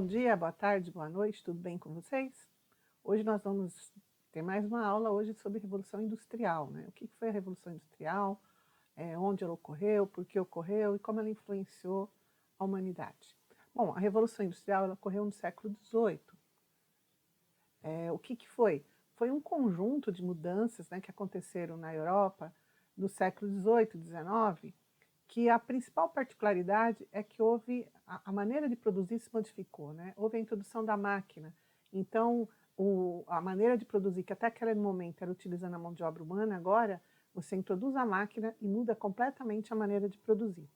Bom dia, boa tarde, boa noite, tudo bem com vocês? Hoje nós vamos ter mais uma aula hoje sobre Revolução Industrial, né? O que foi a Revolução Industrial, onde ela ocorreu, por que ocorreu e como ela influenciou a humanidade. Bom, a Revolução Industrial ela ocorreu no século XVIII. O que foi? Foi um conjunto de mudanças, né, que aconteceram na Europa no século XVIII, XIX, que a principal particularidade é que houve, a maneira de produzir se modificou, né? Houve a introdução da máquina, então a maneira de produzir, que até aquele momento era utilizando a mão de obra humana, agora você introduz a máquina e muda completamente a maneira de produzir.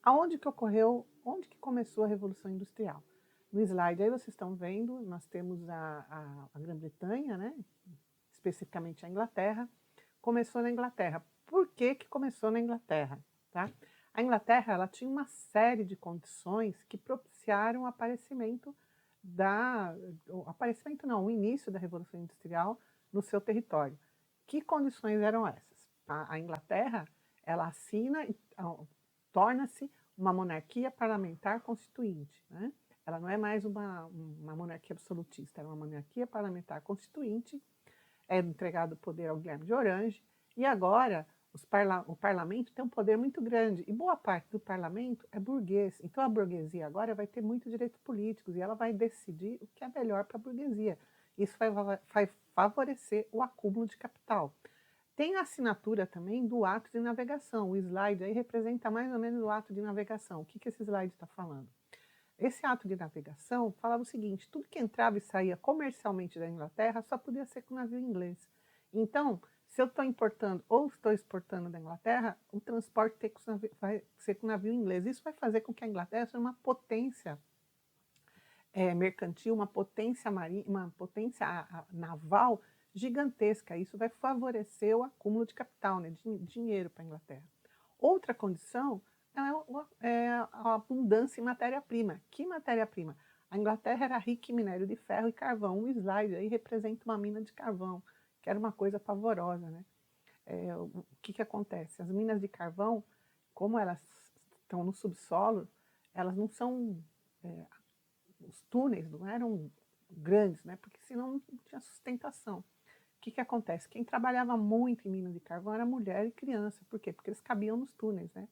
Aonde que ocorreu, onde que começou a Revolução Industrial? No slide aí vocês estão vendo, nós temos a Grã-Bretanha, né? Especificamente a Inglaterra. Começou na Inglaterra. Por que que começou na Inglaterra? Tá? A Inglaterra ela tinha uma série de condições que propiciaram o o início da Revolução Industrial no seu território. Que condições eram essas? A Inglaterra ela assina e torna-se uma monarquia parlamentar constituinte, né? Ela não é mais uma monarquia absolutista, ela é uma monarquia parlamentar constituinte, é entregado o poder ao Guilherme de Orange, e agora o parlamento tem um poder muito grande, e boa parte do parlamento é burguês, então a burguesia agora vai ter muitos direitos políticos, e ela vai decidir o que é melhor para a burguesia. Isso vai favorecer o acúmulo de capital. Tem a assinatura também do ato de navegação, o slide aí representa mais ou menos o ato de navegação. O que esse slide está falando? Esse ato de navegação falava o seguinte: tudo que entrava e saía comercialmente da Inglaterra só podia ser com navio inglês. Então, se eu estou importando ou estou exportando da Inglaterra, o transporte vai ser com navio inglês. Isso vai fazer com que a Inglaterra seja uma potência mercantil, uma potência marinha, uma potência naval gigantesca. Isso vai favorecer o acúmulo de capital, né, de dinheiro para a Inglaterra. Outra condição é a abundância em matéria-prima. Que matéria-prima? A Inglaterra era rica em minério de ferro e carvão. Um slide aí representa uma mina de carvão, que era uma coisa pavorosa, né? O que acontece? As minas de carvão, como elas estão no subsolo, elas não são... os túneis não eram grandes, né? Porque senão não tinha sustentação. O que acontece? Quem trabalhava muito em minas de carvão era mulher e criança. Por quê? Porque eles cabiam nos túneis, né?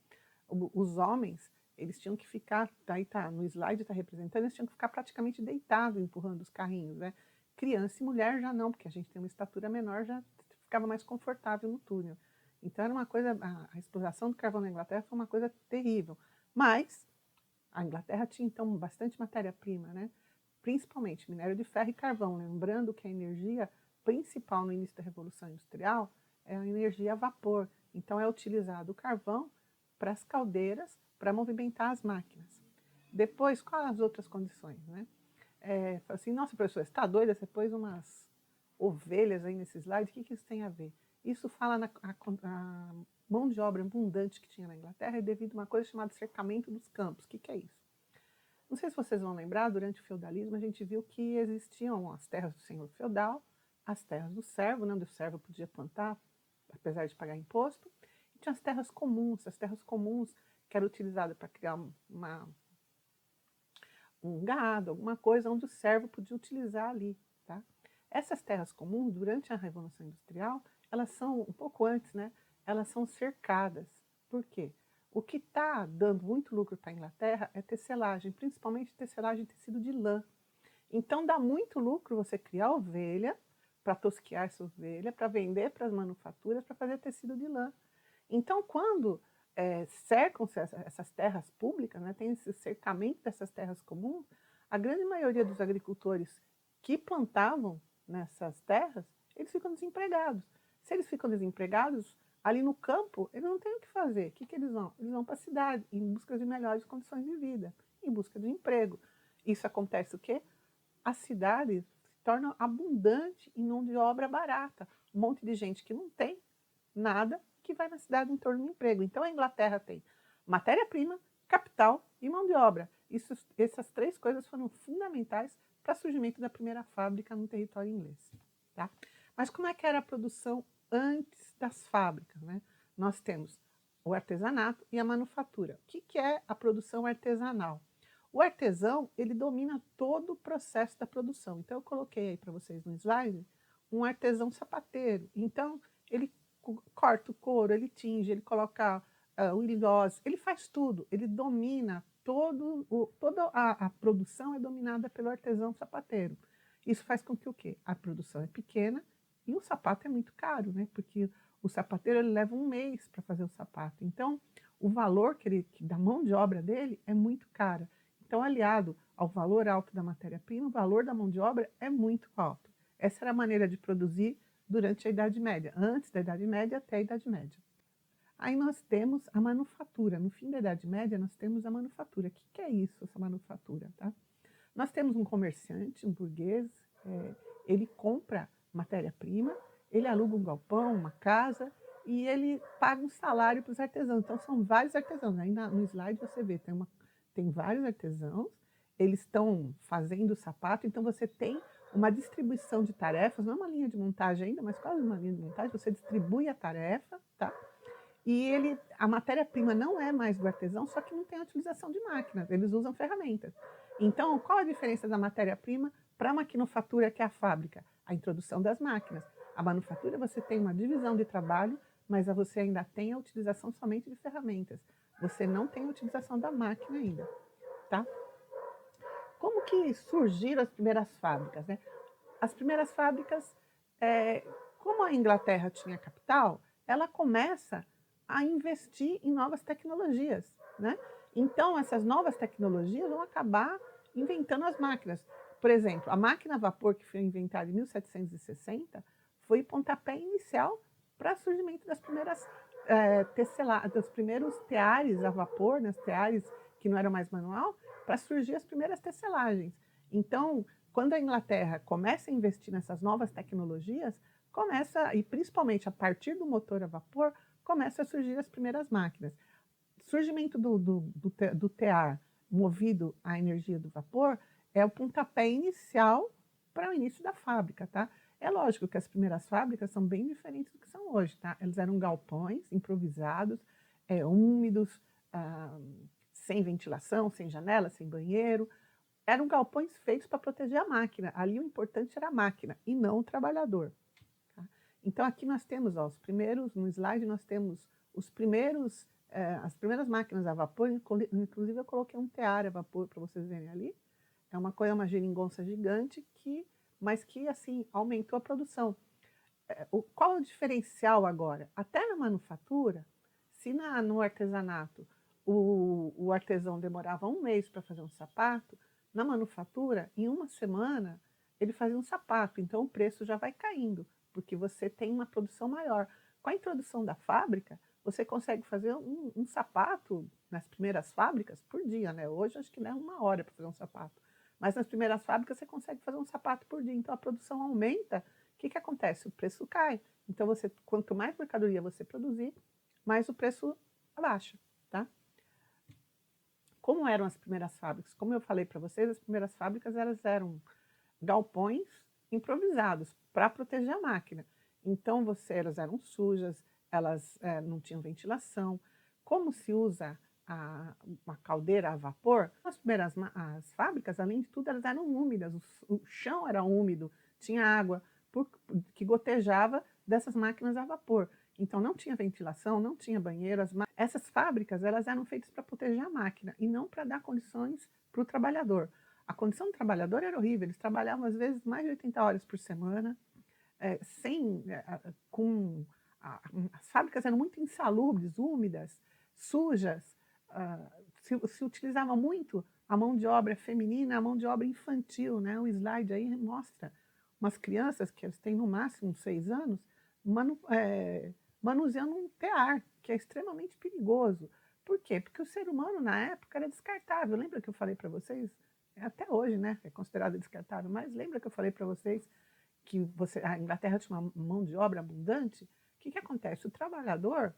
Os homens, eles tinham que ficar, daí tá, no slide está representando, eles tinham que ficar praticamente deitados, empurrando os carrinhos, né? Criança e mulher já não, porque a gente tem uma estatura menor, já ficava mais confortável no túnel. Então era uma coisa, a exploração do carvão na Inglaterra foi uma coisa terrível. Mas a Inglaterra tinha então bastante matéria-prima, né? Principalmente minério de ferro e carvão, lembrando que a energia principal no início da Revolução Industrial é a energia a vapor. Então é utilizado o carvão para as caldeiras, para movimentar as máquinas. Depois, quais as outras condições, né? Assim, nossa, professor, você está doida? Você pôs umas ovelhas aí nesse slide, o que isso tem a ver? Isso fala na mão de obra abundante que tinha na Inglaterra é devido a uma coisa chamada cercamento dos campos. O que é isso? Não sei se vocês vão lembrar, durante o feudalismo a gente viu que existiam as terras do senhor feudal, as terras do servo, onde o servo podia plantar, apesar de pagar imposto, e tinha as terras comuns que eram utilizadas para criar um gado, alguma coisa onde o servo podia utilizar ali. Tá? Essas terras comuns, durante a Revolução Industrial, elas são, um pouco antes, né, elas são cercadas. Por quê? O que está dando muito lucro para a Inglaterra é tecelagem, principalmente tecelagem de tecido de lã. Então dá muito lucro você criar ovelha, para tosquiar essa ovelha, para vender para as manufaturas, para fazer tecido de lã. Então quando cercam-se essas terras públicas, né, tem esse cercamento dessas terras comuns, a grande maioria dos agricultores que plantavam nessas terras, eles ficam desempregados. Se eles ficam desempregados, ali no campo, eles não têm o que fazer. O que eles vão? Eles vão para a cidade, em busca de melhores condições de vida, em busca de emprego. Isso acontece o quê? As cidades se tornam abundantes em mão de obra barata. Um monte de gente que não tem nada, que vai na cidade em torno do emprego. Então a Inglaterra tem matéria-prima, capital e mão de obra. Essas três coisas foram fundamentais para o surgimento da primeira fábrica no território inglês. Tá? Mas como é que era a produção antes das fábricas? Né? Nós temos o artesanato e a manufatura. O que é a produção artesanal? O artesão, ele domina todo o processo da produção. Então, eu coloquei aí para vocês no slide um artesão sapateiro. Então, ele corta o couro, ele tinge, ele coloca o ilhós, ele faz tudo, ele domina toda a produção é dominada pelo artesão sapateiro. Isso faz com que o quê? A produção é pequena e o sapato é muito caro, né? Porque o sapateiro ele leva um mês para fazer o sapato. Então, o valor da mão de obra dele é muito cara. Então, aliado ao valor alto da matéria-prima, o valor da mão de obra é muito alto. Essa era a maneira de produzir durante a Idade Média, antes da Idade Média até a Idade Média. Aí nós temos a manufatura. No fim da Idade Média, nós temos a manufatura. O que é isso, essa manufatura? Tá? Nós temos um comerciante, um burguês, ele compra matéria-prima, ele aluga um galpão, uma casa, e ele paga um salário para os artesãos. Então, são vários artesãos. Aí no slide você vê, tem vários artesãos, eles estão fazendo o sapato, então você tem uma distribuição de tarefas, não é uma linha de montagem ainda, mas quase uma linha de montagem, você distribui a tarefa, tá? E a matéria-prima não é mais do artesão, só que não tem a utilização de máquinas, eles usam ferramentas. Então, qual a diferença da matéria-prima para a maquinofatura, que é a fábrica? A introdução das máquinas. A manufatura, você tem uma divisão de trabalho, mas você ainda tem a utilização somente de ferramentas. Você não tem a utilização da máquina ainda, tá? Como que surgiram as primeiras fábricas, né? As primeiras fábricas, como a Inglaterra tinha capital, ela começa a investir em novas tecnologias, né? Então, essas novas tecnologias vão acabar inventando as máquinas. Por exemplo, a máquina a vapor, que foi inventada em 1760, foi o pontapé inicial para o surgimento das primeiras dos primeiros teares a vapor, né, teares que não eram mais manual, para surgir as primeiras tecelagens. Então, quando a Inglaterra começa a investir nessas novas tecnologias, e principalmente a partir do motor a vapor, começa a surgir as primeiras máquinas. O surgimento do tear movido à energia do vapor é o pontapé inicial para o início da fábrica, tá? É lógico que as primeiras fábricas são bem diferentes do que são hoje, tá? Eles eram galpões improvisados, úmidos, sem ventilação, sem janela, sem banheiro. Eram galpões feitos para proteger a máquina. Ali o importante era a máquina e não o trabalhador. Tá? Então aqui nós temos, no slide nós temos as primeiras máquinas a vapor, inclusive eu coloquei um tear a vapor para vocês verem ali. É uma geringonça gigante mas que assim aumentou a produção. Qual é o diferencial agora? Até na manufatura, se no artesanato o artesão demorava um mês para fazer um sapato, na manufatura, em uma semana, ele fazia um sapato, então o preço já vai caindo, porque você tem uma produção maior. Com a introdução da fábrica, você consegue fazer um sapato nas primeiras fábricas por dia, né? Hoje acho que leva uma hora para fazer um sapato. Mas nas primeiras fábricas você consegue fazer um sapato por dia, então a produção aumenta. O que acontece? O preço cai. Então, quanto mais mercadoria você produzir, mais o preço abaixa, tá? Como eram as primeiras fábricas? Como eu falei para vocês, as primeiras fábricas eram galpões improvisados para proteger a máquina. Então, elas eram sujas, elas não tinham ventilação. Como se usa uma caldeira a vapor, as fábricas, além de tudo, elas eram úmidas, o chão era úmido, tinha água que gotejava dessas máquinas a vapor. Então não tinha ventilação, não tinha banheiro. Essas fábricas elas eram feitas para proteger a máquina e não para dar condições para o trabalhador. A condição do trabalhador era horrível, eles trabalhavam às vezes mais de 80 horas por semana, as fábricas eram muito insalubres, úmidas, sujas, se utilizava muito a mão de obra feminina, a mão de obra infantil, né? O slide aí mostra umas crianças que eles têm no máximo 6 anos, manuseando um tear, que é extremamente perigoso. Por quê? Porque o ser humano, na época, era descartável. Lembra que eu falei para vocês? Até hoje, né? É considerado descartável, mas lembra que eu falei para vocês que a Inglaterra tinha uma mão de obra abundante? O que acontece? O trabalhador,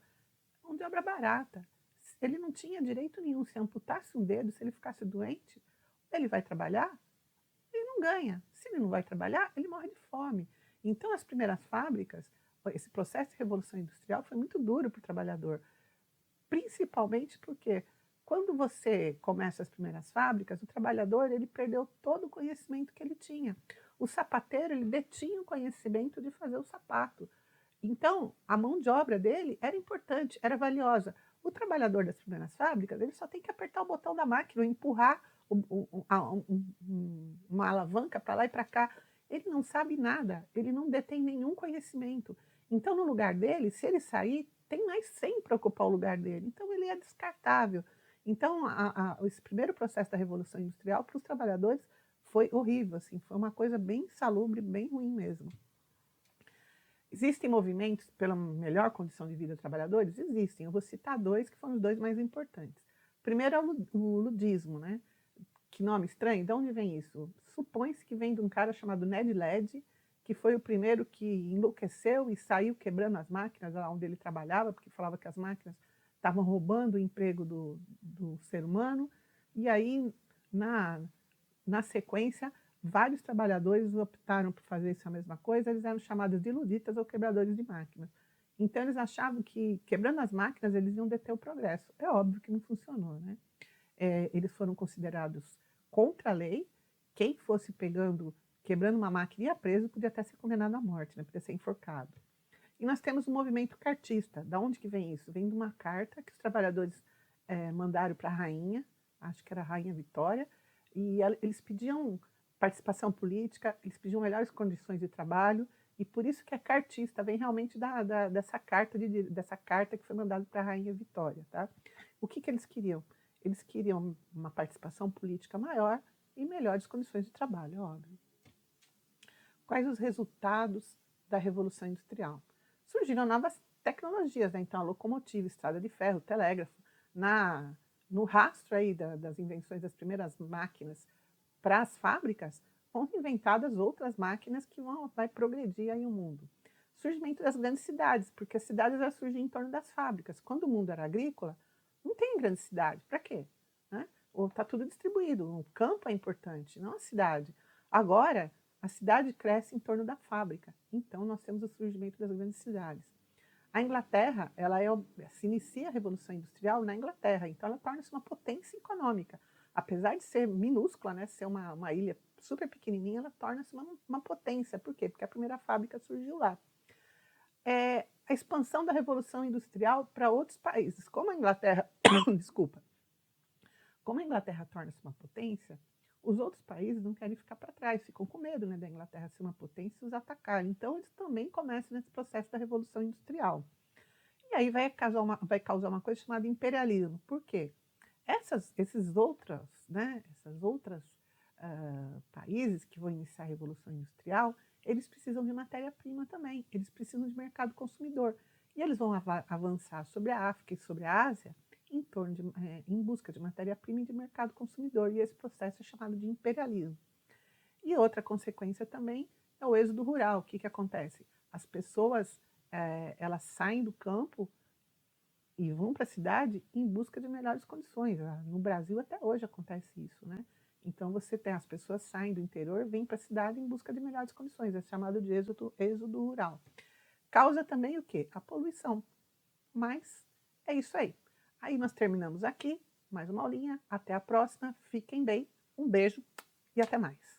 mão de obra barata, ele não tinha direito nenhum. Se amputasse um dedo, se ele ficasse doente, ele vai trabalhar? Ele não ganha. Se ele não vai trabalhar, ele morre de fome. Então, as primeiras fábricas, esse processo de revolução industrial foi muito duro para o trabalhador, principalmente porque quando você começa as primeiras fábricas, o trabalhador ele perdeu todo o conhecimento que ele tinha. O sapateiro ele detinha o conhecimento de fazer o sapato. Então, a mão de obra dele era importante, era valiosa. O trabalhador das primeiras fábricas, ele só tem que apertar o botão da máquina, ou empurrar uma alavanca para lá e para cá. Ele não sabe nada, ele não detém nenhum conhecimento. Então, no lugar dele, se ele sair, tem mais 100 para ocupar o lugar dele. Então, ele é descartável. Então, esse primeiro processo da Revolução Industrial para os trabalhadores foi horrível, assim, foi uma coisa bem insalubre, bem ruim mesmo. Existem movimentos pela melhor condição de vida dos trabalhadores? Existem. Eu vou citar dois que foram os dois mais importantes. Primeiro é o ludismo, né? Que nome estranho, de onde vem isso? Supõe-se que vem de um cara chamado Ned Land, que foi o primeiro que enlouqueceu e saiu quebrando as máquinas lá onde ele trabalhava, porque falava que as máquinas estavam roubando o emprego do ser humano. E aí, na sequência, vários trabalhadores optaram por fazer essa mesma coisa, eles eram chamados de luditas ou quebradores de máquinas. Então, eles achavam que, quebrando as máquinas, eles iam deter o progresso. É óbvio que não funcionou, né? Eles foram considerados contra a lei. Quem fosse quebrando uma máquina ia preso, podia até ser condenado à morte, né? Podia ser enforcado. E nós temos o movimento cartista. Da onde que vem isso? Vem de uma carta que os trabalhadores mandaram para a rainha, acho que era a Rainha Vitória, e eles pediam participação política, eles pediam melhores condições de trabalho, e por isso que é cartista, vem realmente dessa carta que foi mandada para a Rainha Vitória. Tá? O que eles queriam? Eles queriam uma participação política maior e melhores condições de trabalho, óbvio. Quais os resultados da Revolução Industrial? Surgiram novas tecnologias, né? Então a locomotiva, estrada de ferro, telégrafo. No rastro aí das invenções das primeiras máquinas para as fábricas, foram inventadas outras máquinas que vai progredir aí o mundo. Surgimento das grandes cidades, porque as cidades já surgem em torno das fábricas. Quando o mundo era agrícola, não tem grande cidade. Para quê? Né? Está tudo distribuído. O campo é importante, não a cidade. Agora, a cidade cresce em torno da fábrica. Então, nós temos o surgimento das grandes cidades. A Inglaterra, se inicia a Revolução Industrial na Inglaterra, então ela torna-se uma potência econômica. Apesar de ser minúscula, né, ser uma ilha super pequenininha, ela torna-se uma potência. Por quê? Porque a primeira fábrica surgiu lá. A expansão da Revolução Industrial para outros países. Como a Inglaterra, desculpa, como a Inglaterra torna-se uma potência, os outros países não querem ficar para trás, ficam com medo, né, da Inglaterra ser uma potência e os atacarem. Então, eles também começam nesse processo da Revolução Industrial. E aí vai causar uma coisa chamada imperialismo. Por quê? Esses outros países que vão iniciar a Revolução Industrial, eles precisam de matéria-prima também, eles precisam de mercado consumidor. E eles vão avançar sobre a África e sobre a Ásia em busca de matéria-prima e de mercado consumidor. E esse processo é chamado de imperialismo. E outra consequência também é o êxodo rural. O que acontece? As pessoas elas saem do campo e vão para a cidade em busca de melhores condições. No Brasil até hoje acontece isso, né? Então você tem as pessoas saem do interior, vêm para a cidade em busca de melhores condições. É chamado de êxodo rural. Causa também o quê? A poluição. Mas é isso aí. Aí nós terminamos aqui, mais uma aulinha. Até a próxima. Fiquem bem. Um beijo e até mais.